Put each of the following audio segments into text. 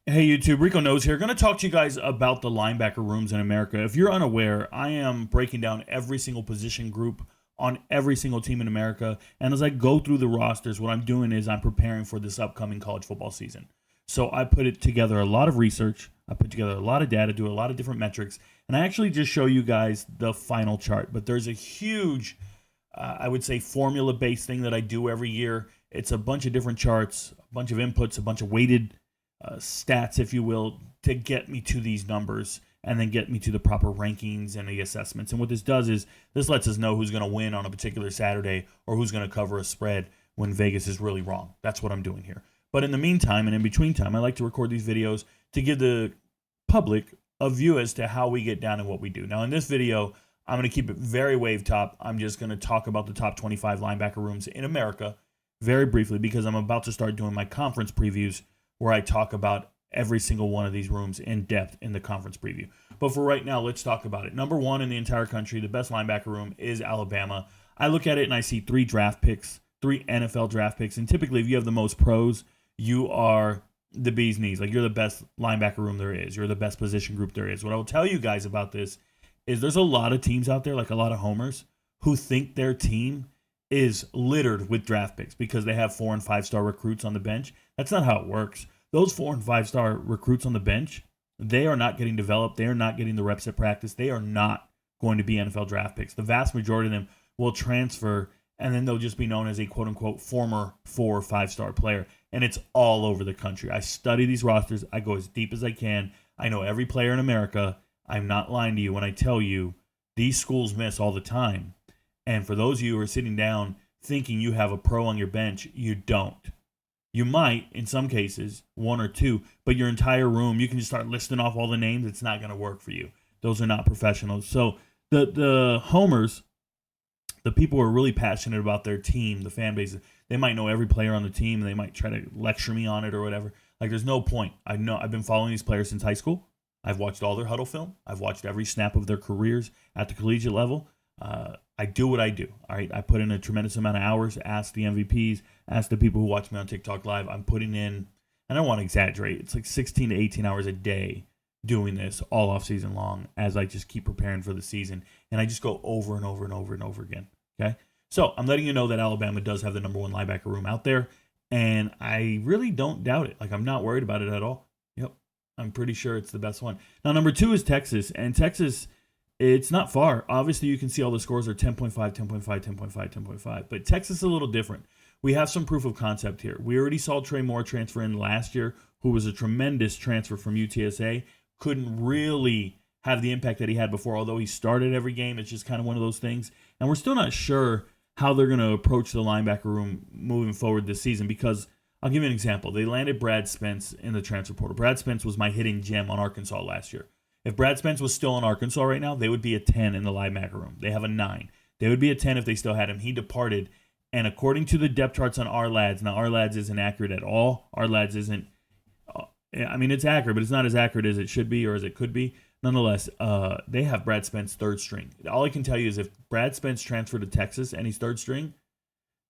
Hey YouTube, RicoKnows here. Going to talk to you guys about the linebacker rooms in America. If you're unaware, I am breaking down every single position group on every single team in America. And as I go through the rosters, what I'm doing is I'm preparing for this upcoming college football season. So I put it together a lot of research. I put together a lot of data, do a lot of different metrics, and I actually just show you guys the final chart. But there's a huge, I would say, formula-based thing that I do every year. It's a bunch of different charts, a bunch of inputs, a bunch of weighted stats, if you will, to get me to these numbers and then get me to the proper rankings and the assessments. And what this does is this lets us know who's going to win on a particular Saturday or who's going to cover a spread when Vegas is really wrong. That's what I'm doing here. But in the meantime and in between time, I like to record these videos to give the public a view as to how we get down and what we do. Now, in this video, I'm going to keep it very wave top. I'm just going to talk about the top 25 linebacker rooms in America very briefly because I'm about to start doing my conference previews where I talk about every single one of these rooms in depth in the conference preview. But for right now, let's talk about it. Number one in the entire country, the best linebacker room is Alabama. I look at it and I see 3 draft picks, 3 NFL draft picks. And typically, if you have the most pros, you are the bee's knees. Like, you're the best linebacker room there is. You're the best position group there is. What I will tell you guys about this is there's a lot of teams out there, like a lot of homers, who think their team is littered with draft picks because they have 4- and 5-star recruits on the bench. That's not how it works. Those 4- and 5-star recruits on the bench, they are not getting developed. They are not getting the reps at practice. They are not going to be NFL draft picks. The vast majority of them will transfer, and then they'll just be known as a quote-unquote former 4- or 5-star player. And it's all over the country. I study these rosters. I go as deep as I can. I know every player in America. I'm not lying to you when I tell you these schools miss all the time. And for those of you who are sitting down thinking you have a pro on your bench, you don't. You might, in some cases, 1 or 2, but your entire room, you can just start listing off all the names. It's not going to work for you. Those are not professionals. So the homers, the people who are really passionate about their team, the fan base, they might know every player on the team, and they might try to lecture me on it or whatever. Like, there's no point. I've been following these players since high school. I've watched all their huddle film. I've watched every snap of their careers at the collegiate level. I do what I do. All right, I put in a tremendous amount of hours. Ask the MVPs. Ask the people who watch me on TikTok Live. I'm putting in, I don't want to exaggerate, it's like 16 to 18 hours a day doing this all off season long as I just keep preparing for the season. And I just go over and over and over and over again. Okay, so I'm letting you know that Alabama does have the number 1 linebacker room out there, and I really don't doubt it. Like, I'm not worried about it at all. Yep, I'm pretty sure it's the best one. Now, number 2 is Texas, and Texas, it's not far. Obviously, you can see all the scores are 10.5, 10.5, 10.5, 10.5. But Texas is a little different. We have some proof of concept here. We already saw Trey Moore transfer in last year, who was a tremendous transfer from UTSA. Couldn't really have the impact that he had before, although he started every game. It's just kind of one of those things. And we're still not sure how they're going to approach the linebacker room moving forward this season because I'll give you an example. They landed Brad Spence in the transfer portal. Brad Spence was my hidden gem on Arkansas last year. If Brad Spence was still in Arkansas right now, they would be a 10 in the linebacker room. They have a 9. They would be a 10 if they still had him. He departed. And according to the depth charts on our lads, now our lads isn't accurate at all. Our lads isn't, I mean, it's accurate, but it's not as accurate as it should be or as it could be. Nonetheless, they have Brad Spence 3rd string. All I can tell you is if Brad Spence transferred to Texas and he's 3rd string,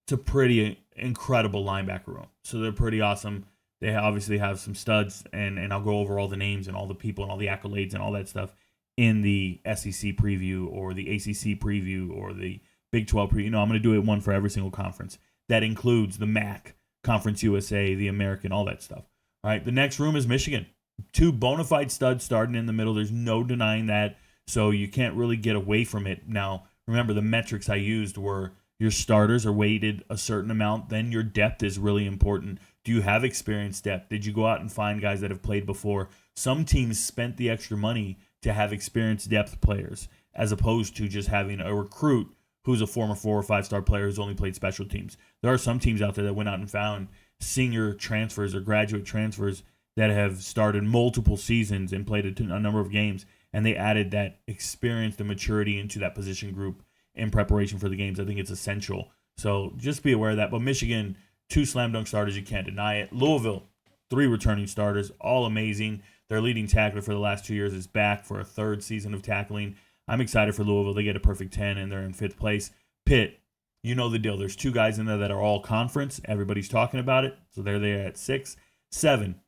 it's a pretty incredible linebacker room. So they're pretty awesome. They obviously have some studs, and I'll go over all the names and all the people and all the accolades and all that stuff in the SEC preview or the ACC preview or the Big 12 preview. I'm going to do it one for every single conference. That includes the MAC, Conference USA, the American, all that stuff. All right, the next room is Michigan. 2 bona fide studs starting in the middle. There's no denying that, so you can't really get away from it. Now, remember, the metrics I used were your starters are weighted a certain amount, then your depth is really important. Do you have experience depth? Did you go out and find guys that have played before? Some teams spent the extra money to have experienced depth players as opposed to just having a recruit who's a former 4- or 5-star player who's only played special teams. There are some teams out there that went out and found senior transfers or graduate transfers that have started multiple seasons and played a number of games, and they added that experience and maturity into that position group in preparation for the games. I think it's essential. So just be aware of that. But Michigan, 2 slam dunk starters, you can't deny it. Louisville, 3 returning starters, all amazing. Their leading tackler for the last 2 years is back for a 3rd season of tackling. I'm excited for Louisville. They get a perfect 10, and they're in 5th place. Pitt, you know the deal. There's 2 guys in there that are all conference. Everybody's talking about it. So they're there at 6. 7,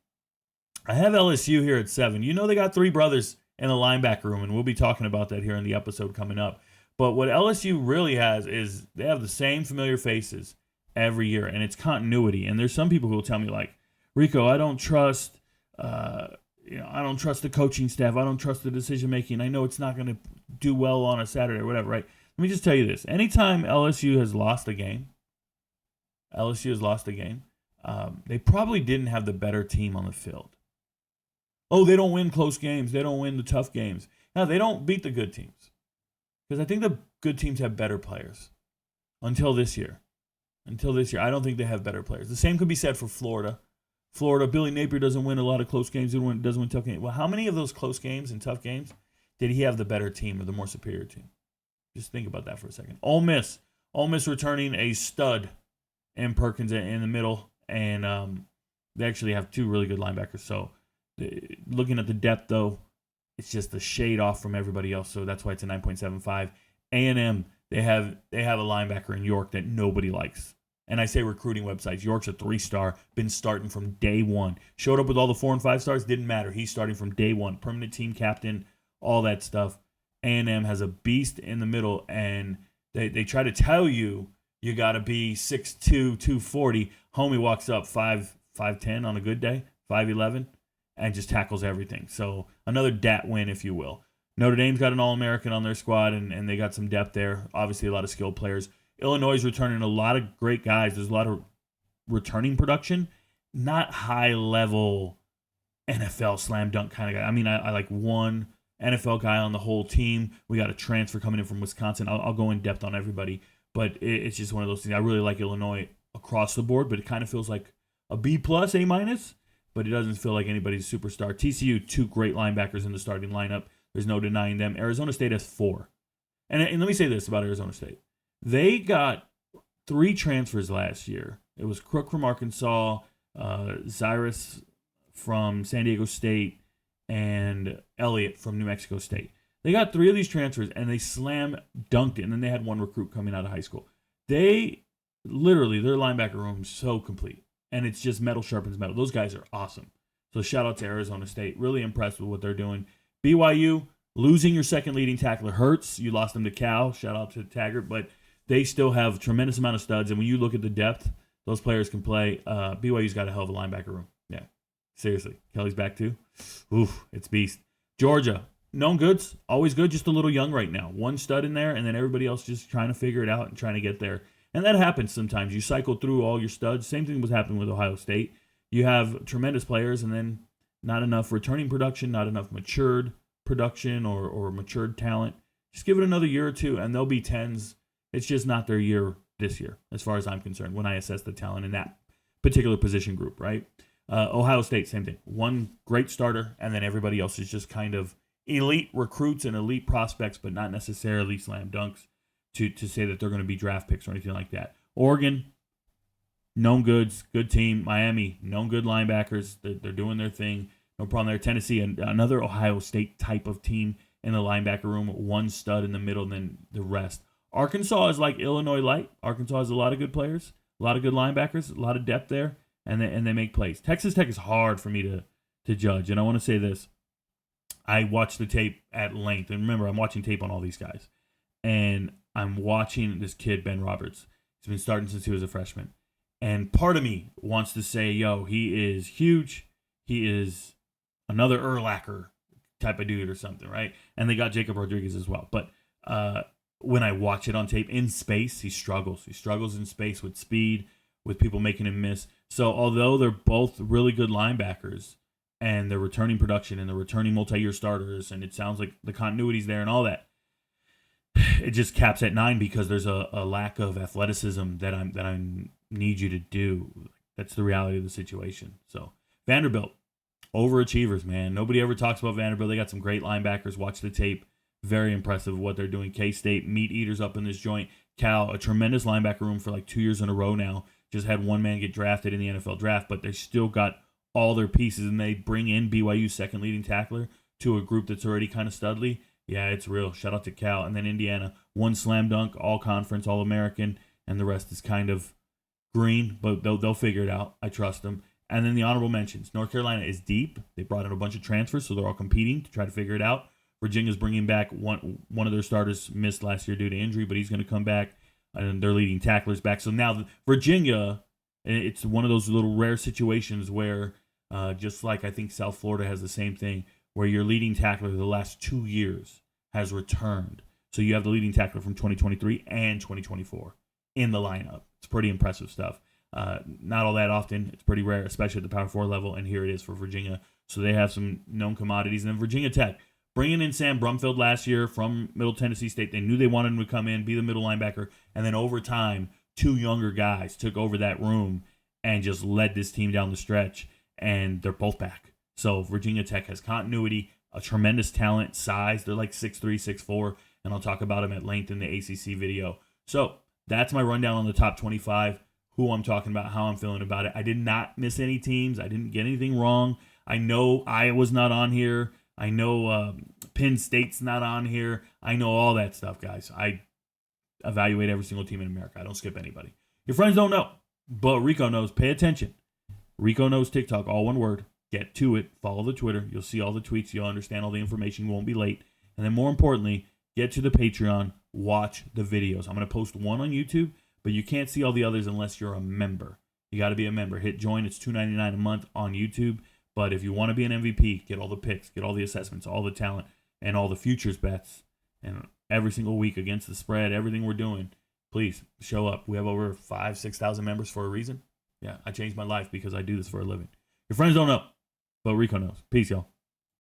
I have LSU here at 7. You know they got three brothers in the linebacker room, and we'll be talking about that here in the episode coming up. But what LSU really has is they have the same familiar faces every year, and it's continuity. And there's some people who will tell me like, Rico, I don't trust, I don't trust the coaching staff. I don't trust the decision making. I know it's not going to do well on a Saturday or whatever, right? Let me just tell you this: anytime LSU has lost a game, they probably didn't have the better team on the field. Oh, they don't win close games. They don't win the tough games. No, they don't beat the good teams. Because I think the good teams have better players. Until this year, I don't think they have better players. The same could be said for Florida. Billy Napier doesn't win a lot of close games. Doesn't win tough games. Well, how many of those close games and tough games did he have the better team or the more superior team? Just think about that for a second. Ole Miss returning a stud in Perkins in the middle, and they actually have two really good linebackers. So looking at the depth, though, it's just a shade off from everybody else. So that's why it's a 9.75. A&M, they have a linebacker in York that nobody likes. And I say recruiting websites. York's a 3-star, been starting from day one. Showed up with all the 4 and 5 stars, didn't matter. He's starting from day one. Permanent team captain, all that stuff. A&M has a beast in the middle, and they try to tell you got to be 6'2", 240. Homie walks up 5'10" on a good day, 5'11", and just tackles everything. So another DAT win, if you will. Notre Dame's got an All-American on their squad, and they got some depth there. Obviously, a lot of skilled players. Illinois is returning a lot of great guys. There's a lot of returning production, not high-level NFL slam dunk kind of guy. I mean, I like one NFL guy on the whole team. We got a transfer coming in from Wisconsin. I'll go in depth on everybody, but it's just one of those things. I really like Illinois across the board, but it kind of feels like a B+, A-, but it doesn't feel like anybody's a superstar. TCU, 2 great linebackers in the starting lineup. There's no denying them. Arizona State has 4. And let me say this about Arizona State. They got 3 transfers last year. It was Crook from Arkansas, Cyrus from San Diego State, and Elliott from New Mexico State. They got 3 of these transfers, and they slam dunked it, and then they had 1 recruit coming out of high school. They literally, their linebacker room is so complete, and it's just metal sharpens metal. Those guys are awesome. So shout out to Arizona State. Really impressed with what they're doing. BYU, losing your second leading tackler hurts. You lost them to Cal. Shout out to Taggart, but they still have a tremendous amount of studs, and when you look at the depth those players can play, BYU's got a hell of a linebacker room. Yeah, seriously. Kelly's back too. Oof, it's beast. Georgia, known goods, always good, just a little young right now. 1 stud in there, and then everybody else just trying to figure it out and trying to get there. And that happens sometimes. You cycle through all your studs. Same thing was happening with Ohio State. You have tremendous players, and then not enough returning production, not enough matured production or matured talent. Just give it another year or two, and they'll be 10s. It's just not their year this year, as far as I'm concerned, when I assess the talent in that particular position group, right? Ohio State, same thing. 1 great starter, and then everybody else is just kind of elite recruits and elite prospects, but not necessarily slam dunks to say that they're going to be draft picks or anything like that. Oregon, known goods, good team. Miami, known good linebackers. They're doing their thing. No problem there. Tennessee, another Ohio State type of team in the linebacker room. 1 stud in the middle, and then the rest. Arkansas is like Illinois light. Arkansas has a lot of good players, a lot of good linebackers, a lot of depth there, and they make plays. Texas Tech is hard for me to judge, and I want to say this. I watched the tape at length, and remember, I'm watching tape on all these guys, and I'm watching this kid, Ben Roberts. He's been starting since he was a freshman, and part of me wants to say, yo, he is huge. He is another Urlacher type of dude or something, right? And they got Jacob Rodriguez as well, but when I watch it on tape in space, he struggles. He struggles in space with speed, with people making him miss. So although they're both really good linebackers and they're returning production and they're returning multi-year starters, and it sounds like the continuity's there and all that, it just caps at 9 because there's a lack of athleticism that I need you to do. That's the reality of the situation. So Vanderbilt, overachievers, man. Nobody ever talks about Vanderbilt. They got some great linebackers. Watch the tape. Very impressive what they're doing. K-State, meat eaters up in this joint. Cal, a tremendous linebacker room for like 2 years in a row now. Just had 1 man get drafted in the NFL draft, but they still got all their pieces, and they bring in BYU's second leading tackler to a group that's already kind of studly. Yeah, it's real. Shout out to Cal. And then Indiana, 1 slam dunk, all conference, all American, and the rest is kind of green, but they'll figure it out. I trust them. And then the honorable mentions. North Carolina is deep. They brought in a bunch of transfers, so they're all competing to try to figure it out. Virginia's bringing back one of their starters missed last year due to injury, but he's going to come back. And their leading tackler's back. So now Virginia, it's one of those little rare situations where, just like I think South Florida has the same thing, where your leading tackler the last 2 years has returned. So you have the leading tackler from 2023 and 2024 in the lineup. It's pretty impressive stuff. Not all that often. It's pretty rare, especially at the Power 4 level, and here it is for Virginia. So they have some known commodities. And then Virginia Tech, bringing in Sam Brumfield last year from Middle Tennessee State. They knew they wanted him to come in, be the middle linebacker, and then over time, 2 younger guys took over that room and just led this team down the stretch, and they're both back. So Virginia Tech has continuity, a tremendous talent, size. They're like 6'3", 6'4", and I'll talk about them at length in the ACC video. So that's my rundown on the top 25, who I'm talking about, how I'm feeling about it. I did not miss any teams. I didn't get anything wrong. I know Iowa's not on here. I know Penn State's not on here. I know all that stuff, guys. I evaluate every single team in America. I don't skip anybody. Your friends don't know, but Rico knows. Pay attention. Rico knows TikTok, all one word. Get to it. Follow the Twitter. You'll see all the tweets. You'll understand all the information. You won't be late. And then more importantly, get to the Patreon. Watch the videos. I'm going to post one on YouTube, but you can't see all the others unless you're a member. You got to be a member. Hit join. It's $2.99 a month on YouTube. But if you want to be an MVP, get all the picks, get all the assessments, all the talent, and all the futures bets, and every single week against the spread, everything we're doing, please show up. We have over 5,000, 6,000 members for a reason. Yeah, I changed my life because I do this for a living. Your friends don't know, but Rico knows. Peace, y'all.